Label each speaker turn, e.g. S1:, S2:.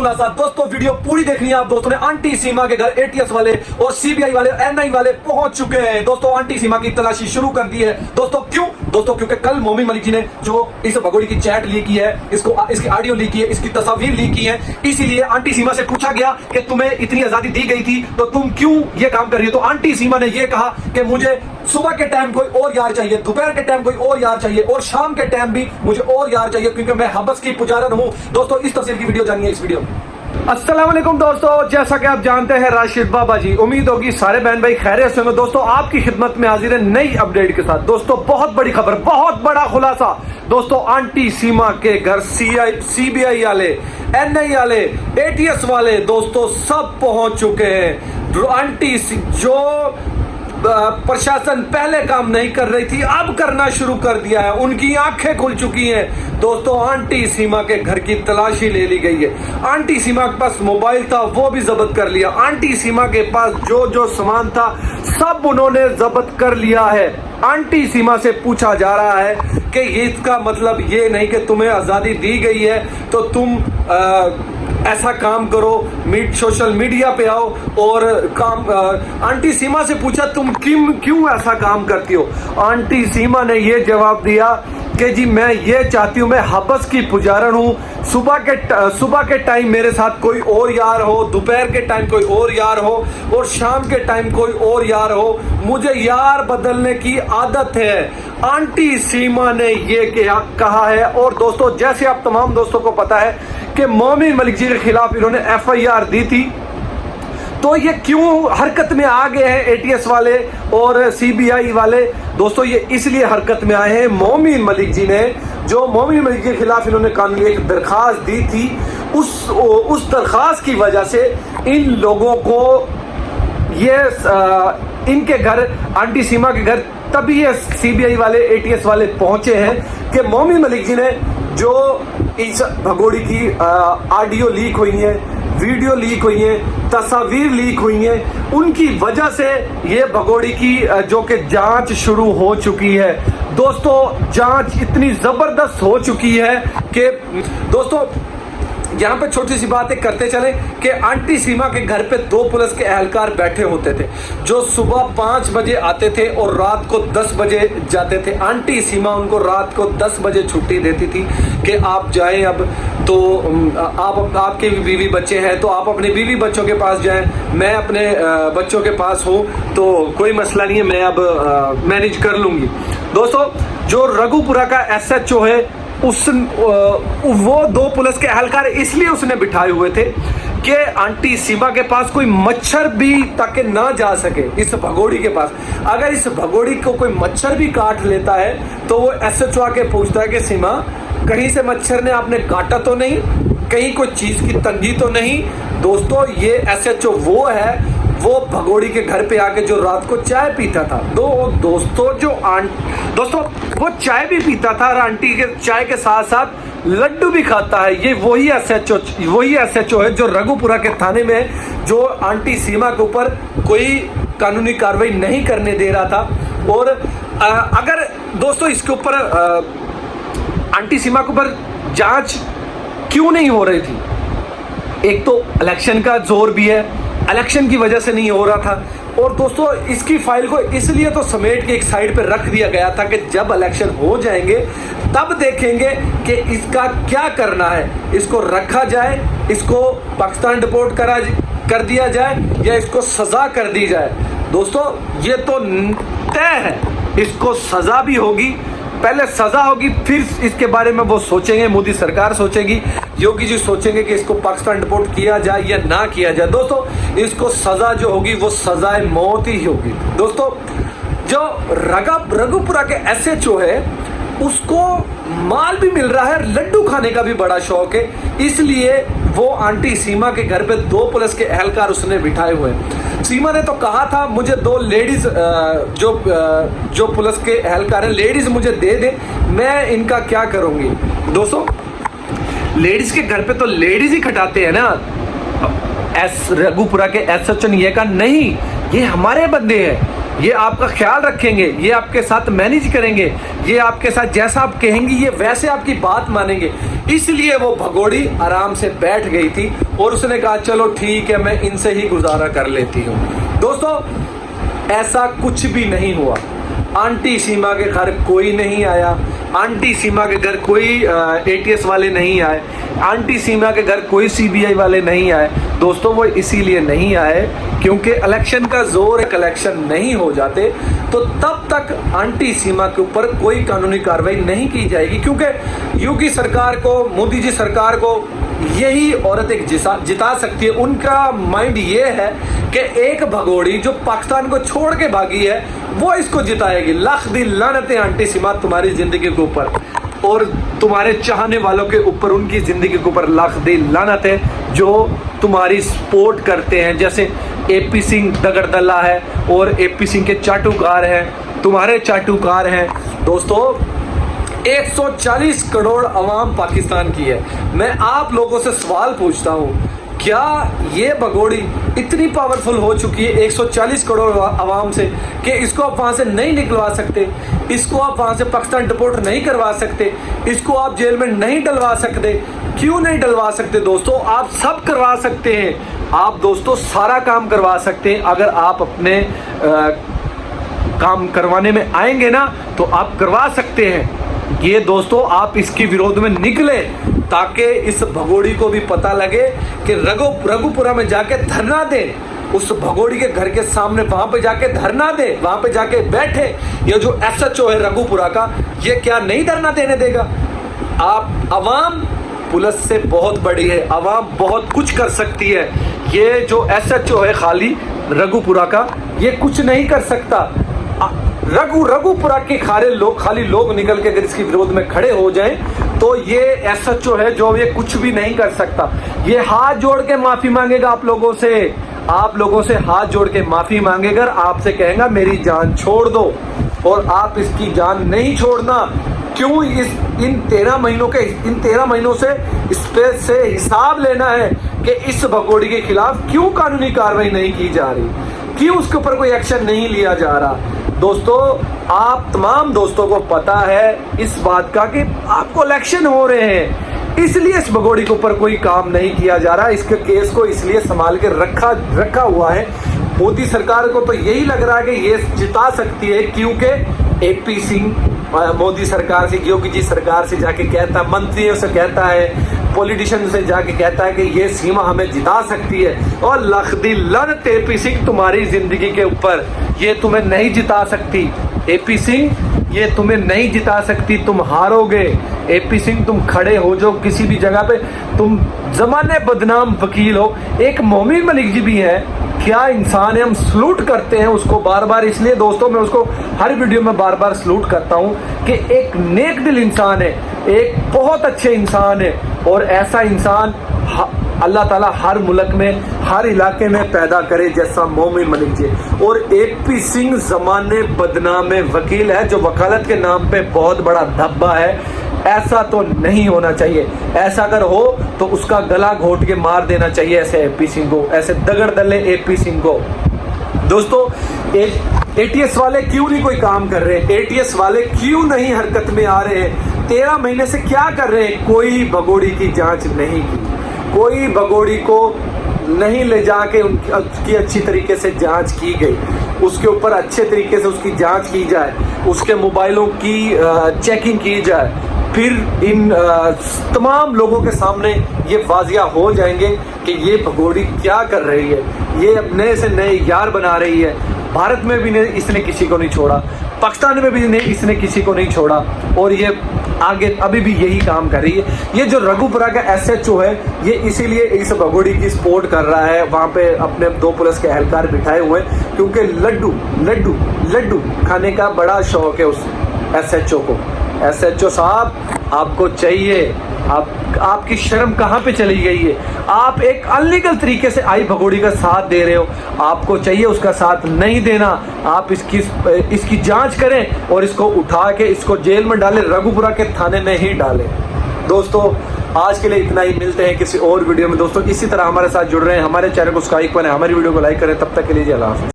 S1: खुलासा। दोस्तों वीडियो पूरी देखनी है आप दोस्तों ने। आंटी सीमा के घर एटीएस वाले और सीबीआई वाले एनआई वाले पहुंच चुके हैं। दोस्तों आंटी सीमा की तलाशी शुरू कर दी है। दोस्तों क्यों? दोस्तों क्योंकि कल मोमिन मलिक जी ने जो इस भगोड़ी की चैट लीक की है, इसकी ऑडियो लीक की है, इसकी तस्वीर लीक की है, इसीलिए आंटी सीमा से पूछा गया कि तुम्हें इतनी आजादी दी गई थी तो तुम क्यों ये काम कर रही हो। तो आंटी सीमा ने ये कहा कि मुझे सुबह के टाइम कोई और यार चाहिए, दोपहर के टाइम कोई और यार चाहिए और शाम के टाइम भी मुझे और यार चाहिए क्योंकि मैं हबस की पुजारन हूं। दोस्तों इस तस्वीर की वीडियो जानिए इस वीडियो में। अस्सलाम वालेकुम दोस्तों, जैसा कि आप जानते हैं राशिद बाबा जी, उम्मीद होगी सारे बहन भाई खैरियत से होंगे। दोस्तों आपकी खिदमत में हाजिर है नई अपडेट के साथ। दोस्तों बहुत बड़ी खबर, बहुत बड़ा खुलासा। दोस्तों आंटी सीमा के घर सीबीआई वाले, एनआई वाले, एटीएस वाले दोस्तों सब पहुंच चुके हैं। आंटी जो प्रशासन पहले काम नहीं कर रही थी अब करना शुरू कर दिया है, उनकी आंखें खुल चुकी हैं। दोस्तों आंटी सीमा के घर की तलाशी ले ली गई है। आंटी सीमा के पास मोबाइल था वो भी जब्त कर लिया। आंटी सीमा के पास जो जो सामान था सब उन्होंने जब्त कर लिया है। आंटी सीमा से पूछा जा रहा है कि इसका मतलब ये नहीं कि तुम्हें आजादी दी गई है तो तुम ऐसा काम करो, सोशल मीडिया पे आओ और काम। आंटी सीमा से पूछा तुम क्यों ऐसा काम करती हो। आंटी सीमा ने ये जवाब दिया कि जी मैं ये चाहती हूँ, मैं हबस की पुजारन हूँ। सुबह के टाइम मेरे साथ कोई और यार हो, दोपहर के टाइम कोई और यार हो और शाम के टाइम कोई और यार हो। मुझे यार बदलने की आदत है, आंटी सीमा ने ये कहा है। और दोस्तों जैसे आप तमाम दोस्तों को पता है कि मोमिन मलिक जी के खिलाफ इन्होंने एफआईआर दी थी, तो ये क्यों हरकत में आ गए हैं एटीएस वाले और सीबीआई वाले। दोस्तों ये इसलिए हरकत में आए हैं, मोमिन मलिक जी ने जो मोमिन मलिक के खिलाफ इन्होंने कानूनी एक दरखास्त दी थी, उस दरखास्त की वजह से इन लोगों को ये इनके घर, आंटी सीमा के घर, तभी ये सीबीआई वाले एटीएस वाले पहुंचे हैं कि मोमिन मलिक जी ने जो इस भगोड़ी की ऑडियो लीक हुई है, वीडियो लीक हुई है, तस्वीर लीक हुई है, उनकी वजह से ये भगोड़ी की जो कि जांच शुरू हो चुकी है। दोस्तों जांच इतनी जबरदस्त हो चुकी है कि दोस्तों यहाँ पे छोटी सी बातें करते चले कि आंटी सीमा के घर पे 2 पुलिस के एहलकार बैठे होते थे जो सुबह 5 बजे आते थे और रात को 10 बजे जाते थे। आंटी सीमा उनको रात को 10 बजे छुट्टी देती थी कि आप जाएं, अब तो आपके भी बीवी बच्चे हैं तो आप अपने बीवी बच्चों के पास जाएं, मैं अपने बच्चों के पास हूँ तो कोई मसला नहीं है, मैं अब मैनेज कर लूंगी। दोस्तों जो रघुपुरा का एसएचओ है वो 2 पुलिस के एहलकार इसलिए उसने बिठाए हुए थे कि आंटी सीमा के पास कोई मच्छर भी ताकि ना जा सके इस भगोड़ी के पास। अगर इस भगोड़ी को कोई मच्छर भी काट लेता है तो वो एसएचओ आके पूछता है कि सीमा कहीं से मच्छर ने आपने काटा तो नहीं, कहीं कोई चीज की तंगी तो नहीं। दोस्तों ये एसएचओ वो है, वो भगोड़ी के घर पे आके जो रात को चाय पीता था। दोस्तों वो चाय भी पीता था और आंटी के चाय के साथ साथ लड्डू भी खाता है। ये वही एसएचओ है जो रघुपुरा के थाने में जो आंटी सीमा के ऊपर कोई कानूनी कार्रवाई नहीं करने दे रहा था। और अगर दोस्तों इसके ऊपर आंटी सीमा के ऊपर जांच क्यों नहीं हो रही थी, एक तो इलेक्शन का जोर भी है, इलेक्शन की वजह से नहीं हो रहा था। और दोस्तों इसकी फाइल को इसलिए तो समेट के एक साइड पे रख दिया गया था कि जब इलेक्शन हो जाएंगे तब देखेंगे कि इसका क्या करना है, इसको रखा जाए, इसको पाकिस्तान डिपोर्ट कर दिया जाए या इसको सजा कर दी जाए। दोस्तों ये तो तय है, इसको सजा भी होगी, पहले सजा होगी फिर इसके बारे में वो सोचेंगे, मोदी सरकार सोचेगी, योगी जी सोचेंगे कि इसको पाकिस्तान डिपोर्ट किया जाए या ना किया जाए। दोस्तों इसको सजा जो होगी वो सजाए मौत ही होगी। दोस्तों जो रघुपुरा के एसएचओ है उसको माल भी मिल रहा है, लड्डू खाने का भी बड़ा शौक है, इसलिए वो आंटी सीमा के घर पे 2 पुलिस के एहलकार उसने बिठाए हुए हैं। सीमा ने तो कहा था मुझे 2 लेडीज जो पुलिस के एहलकार हैं लेडीज मुझे दे दे, मैं इनका क्या करूंगी। दोस्तों लेडीज के घर पे तो लेडीज ही खटाते हैं ना। रघुपुरा के एसएचओ ने यह कहा नहीं ये हमारे बंदे हैं, ये आपका ख्याल रखेंगे, ये आपके साथ मैनेज करेंगे, ये आपके साथ जैसा आप कहेंगे ये वैसे आपकी बात मानेंगे। इसलिए वो भगोड़ी आराम से बैठ गई थी और उसने कहा चलो ठीक है, मैं इनसे ही गुजारा कर लेती हूँ। दोस्तों, ऐसा कुछ भी नहीं हुआ। आंटी सीमा के घर कोई नहीं आया, आंटी सीमा के घर कोई एटीएस वाले नहीं आए, आंटी सीमा के घर कोई सीबीआई वाले नहीं आए। दोस्तों, वो इसीलिए नहीं आए क्योंकि इलेक्शन का जोर है, इलेक्शन नहीं हो जाते तो तब तक आंटी सीमा के ऊपर कोई कानूनी कार्रवाई नहीं की जाएगी, क्योंकि योगी सरकार को, मोदी जी सरकार को यही औरत एक जिता सकती है। उनका माइंड ये है कि एक भगोड़ी जो पाकिस्तान को छोड़ के भागी है वो इसको जिताएगी। लाख दी लानतें आंटी सीमा तुम्हारी जिंदगी के ऊपर और तुम्हारे चाहने वालों के ऊपर, उनकी जिंदगी के ऊपर लाख दी लानत है जो तुम्हारी सपोर्ट करते हैं। जैसे एपी सिंह दगड़दल्ला है और एपी सिंह के चाटुकार हैं, तुम्हारे चाटुकार हैं। दोस्तों, 140 करोड़ अवाम पाकिस्तान की है। मैं आप लोगों से सवाल पूछता हूँ, क्या ये भगोड़ी इतनी पावरफुल हो चुकी है 140 करोड़ अवाम से कि इसको आप वहाँ से नहीं निकलवा सकते, इसको आप वहाँ से पाकिस्तान डिपोर्ट नहीं करवा सकते, इसको आप जेल में नहीं डलवा सकते? क्यों नहीं डलवा सकते? दोस्तों, आप सब करवा सकते हैं। आप दोस्तों सारा काम करवा सकते हैं। अगर आप अपने काम करवाने में आएंगे ना तो आप करवा सकते हैं। ये दोस्तों, आप इसके विरोध में निकले ताकि इस भगोड़ी को भी पता लगे कि रघुपुरा में जाके धरना दे, उस भगोड़ी के घर के सामने वहां पे जाके धरना दे, वहां पे जाके बैठे। ये जो एसएचओ है रघुपुरा का, ये क्या नहीं धरना देने देगा? आप अवाम पुलिस से बहुत बड़ी है, अवाम बहुत कुछ कर सकती है। ये जो एसएचओ है खाली रघुपुरा का, ये कुछ नहीं कर सकता। रघुपुरा के खाली लोग निकल के अगर इसके विरोध में खड़े हो जाएं तो ये एसएचओ है जो ये कुछ भी नहीं कर सकता। ये हाथ जोड़ के माफी मांगेगा आप लोगों से हाथ जोड़ के माफी मांगेगा, आपसे कहेगा मेरी जान छोड़ दो, और आप इसकी जान नहीं छोड़ना। क्यों? इन 13 महीनों से इस पे से हिसाब लेना है कि इस भगोड़ी के खिलाफ क्यों कानूनी कार्रवाई नहीं की जा रही, क्यों उसके ऊपर कोई एक्शन नहीं लिया जा रहा। दोस्तों, आप तमाम दोस्तों को पता है इस बात का कि आपको इलेक्शन हो रहे हैं, इसलिए इस भगोड़ी के ऊपर कोई काम नहीं किया जा रहा। इसके केस को इसलिए संभाल के रखा हुआ है। मोदी सरकार को तो यही लग रहा है कि ये जिता सकती है, क्योंकि एपी सिंह मोदी सरकार से, योगी जी सरकार से जाके कहता है, मंत्रियों से कहता है, पॉलिटिशियन से जाके कहता है कि ये सीमा हमें जिता सकती है। और लखदी लानत एपी सिंह तुम्हारी जिंदगी के ऊपर, ये तुम्हें नहीं जिता सकती। एपी सिंह, ये तुम्हें नहीं जिता सकती, तुम हारोगे। एपी सिंह, तुम खड़े हो जो किसी भी जगह पे, तुम जमाने बदनाम वकील हो। एक मोमिन मलिक जी भी है, क्या इंसान है, हम सलूट करते हैं उसको बार बार। इसलिए दोस्तों, मैं उसको हर वीडियो में बार बार सलूट करता हूं कि एक नेक दिल इंसान है, एक बहुत अच्छे इंसान है, और ऐसा इंसान अल्लाह ताला हर मुल्क में, हर इलाके में पैदा करे जैसा मोमिन मलिक जी। और एपी सिंह जमाने बदनाम वकील है जो वकालत के नाम पे बहुत बड़ा धब्बा है। ऐसा तो नहीं होना चाहिए। ऐसा अगर हो तो उसका गला घोट के मार देना चाहिए ऐसे एपी सिंह को, ऐसे दगड़दल्ले एपी सिंह को। दोस्तों, एटीएस वाले क्यों नहीं कोई काम कर रहे? एटीएस वाले क्यों नहीं हरकत में आ रहे हैं? 13 महीने से क्या कर रहे हैं? कोई भगोड़ी की जांच नहीं की, कोई भगोड़ी को नहीं ले जाके उनकी अच्छी तरीके से जांच की गई, उसके ऊपर अच्छे तरीके से उसकी जांच की जाए, उसके मोबाइलों की चेकिंग की जाए, फिर इन तमाम लोगों के सामने ये वाजिया हो जाएंगे कि ये भगोड़ी क्या कर रही है। ये नए से नए यार बना रही है। भारत में भी इसने किसी को नहीं छोड़ा, पाकिस्तान में भी इसने किसी को नहीं छोड़ा, और ये आगे अभी भी यही काम कर रही है। ये जो रघुपुरा का एसएचओ है, ये इसीलिए इस भगोड़ी की सपोर्ट कर रहा है। वहां पे अपने 2 पुलिस के एहलकार बिठाए हुए हैं, क्योंकि लड्डू खाने का बड़ा शौक है उस एसएचओ को। एसएचओ साहब, आपको चाहिए, आपकी शर्म कहाँ पे चली गई है? आप एक अनलीगल तरीके से आई भगोड़ी का साथ दे रहे हो, आपको चाहिए उसका साथ नहीं देना। आप इसकी जांच करें और इसको उठा के इसको जेल में डालें, रघुपुरा के थाने में ही डालें। दोस्तों, आज के लिए इतना ही, मिलते हैं किसी और वीडियो में। दोस्तों, इसी तरह हमारे साथ जुड़ रहे हैं, हमारे चैनल को सब्सक्राइब करें, हमारी वीडियो को लाइक करें। तब तक के लिए अल्लाह हाफ़िज़।